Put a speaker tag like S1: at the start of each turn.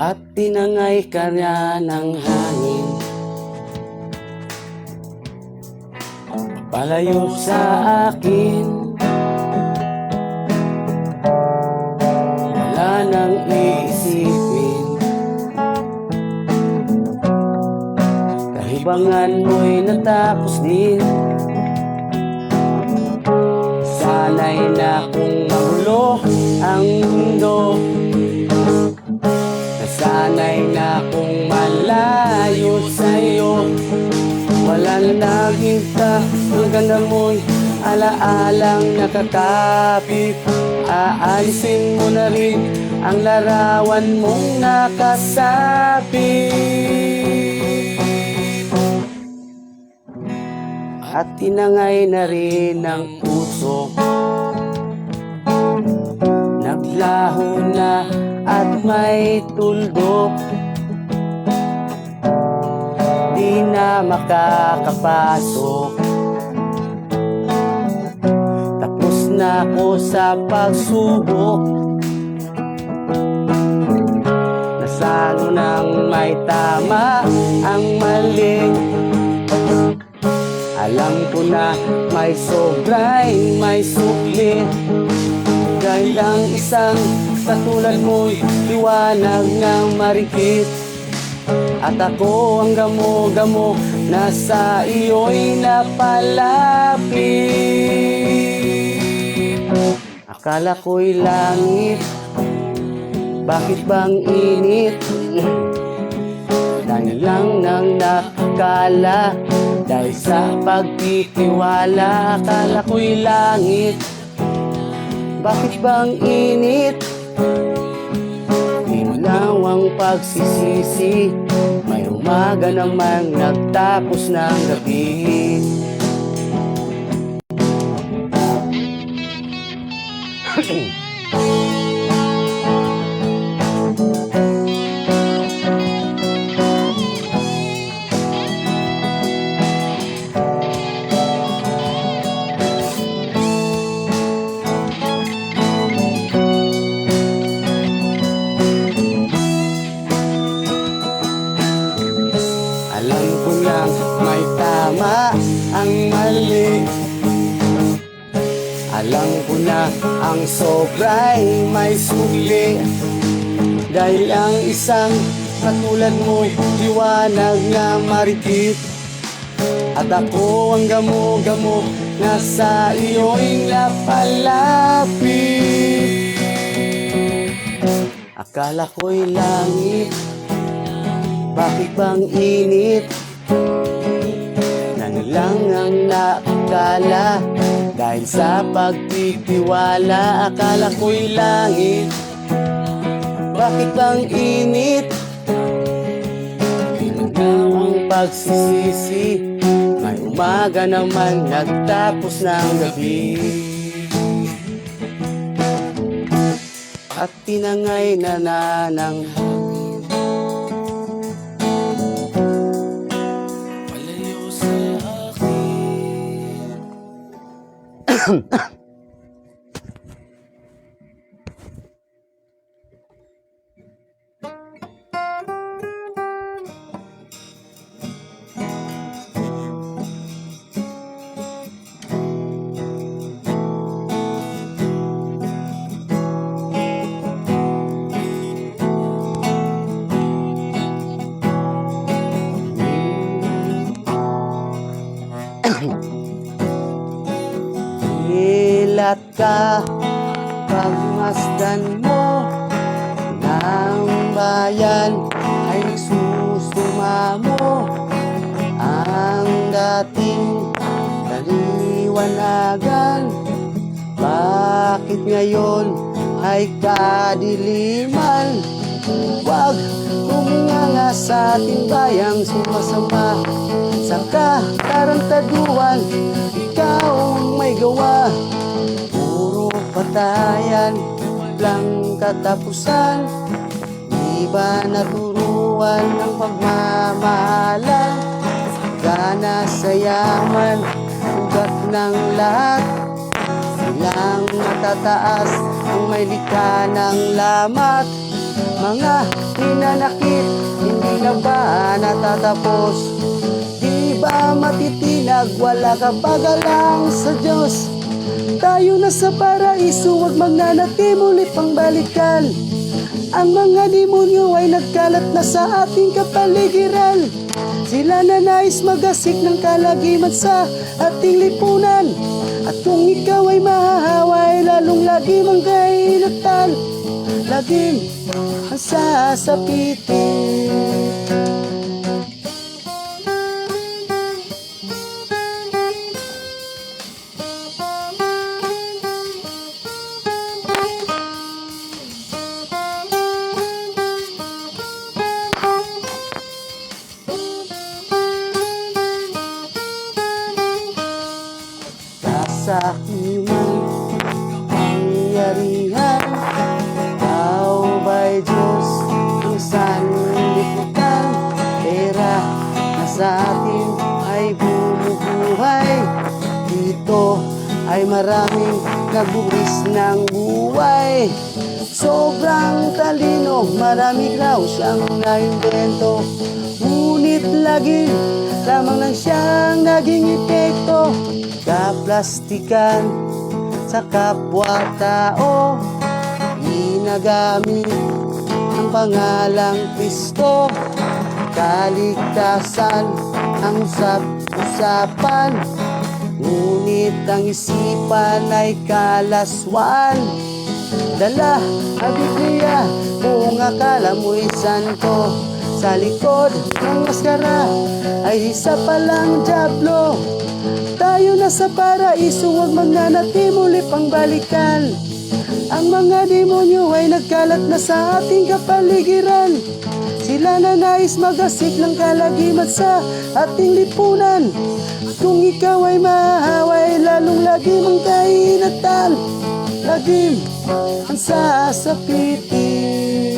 S1: at tinangay ka na ng hangin. Palayo sa akin, wala nang iisipin. Kahibangan mo'y natapos din. Sana'y na kung magulo ang mundo, sana'y na kung malayo sa'yo. Walang nagita, ang ganda mo'y alaalang nakakapit. Aalisin mo na rin ang larawan mong nakasabit, at tinangay na rin ang puso. Naglaho na at may tuldok, di na makakapasok. Tapos na ako sa pagsubok, nasalo nang may tama ang mali. Alam ko na may sobra'y may sukli, dahil ang isang katulad mo'y liwanag ng marikit. At ako ang gamo-gamo na sa iyo'y napalapit. Akala ko'y langit, bakit bang init? Dahil lang nang nakakala, dahil sa pagtitiwala. Akala ko'y langit, bakit bang init? Ilaw ang pagsisisi, may umaga naman nagtapos ng gabi. Alam ko lang may tama ang mali. Alam ko na ang sobra'y may sukli, dahil ang isang katulad mo'y liwanag na marikit. At ako ang gamo-gamo na sa iyo'y napalapit. Akala ko'y langit, bakit bang init? Nang lang ang nakakala, dahil sa pagtitiwala. Akala ko'y langit, bakit bang init? Ilaw ang pagsisisi, may umaga naman nagtapos ng gabi. At tinangay na ng ilat ka, pagmasdan mo ng bayan ay susumamo. Ang dating kaliwanagan, bakit ngayon ay kadiliman? Huwag huminganga sa ating bayang sumasama sa katarantaduan. Ikaw ang may gawa, puro patayan, walang katapusan. Di ba naturuan ng pagmamahalan? Gana sa yaman, ugat ng lahat. Silang matataas ang may likha ng lamat. Mga hinanakit, hindi na ba natatapos? Di ba matitinag, wala ka pagalang sa Diyos? Tayo na sa paraiso, wag magnanati muli pang balikan. Ang mga demonyo ay nagkalat na sa ating kapaligiran. Sila na nais magasik ng kalagiman sa ating lipunan. At kung ikaw ay mahahaway, lalong lagi mong kainatan, laging ang sasapitin. Kasakiman, pangyarihan, Tao ba'y Diyos ang sanlibutan? Pera na sa atin ay bumubuhay. Dito ay maraming nagbuwis ng buhay. Sobrang talino, marami raw siyang naimbento. Ngunit lagi lamang lang siyang naging epekto. Kaplastikan sa kapwa-tao, ginagamit ang pangalang Kristo. Kaligtasan ang usap-usapan, ngunit ang isipan ay kalaswan. Dala ang Biblia kung akala mo'y santo, sa likod ng maskara ay isa palang dyablo. Tayo na sa paraiso, wag magnanati muli pang balikan. Ang mga demonyo ay nagkalat na sa ating kapaligiran. Sila na nais magasik ng kalagiman sa ating lipunan. Kung ikaw ay mahaway, lalong lagi mong kainatan, lagim ang sasapitin.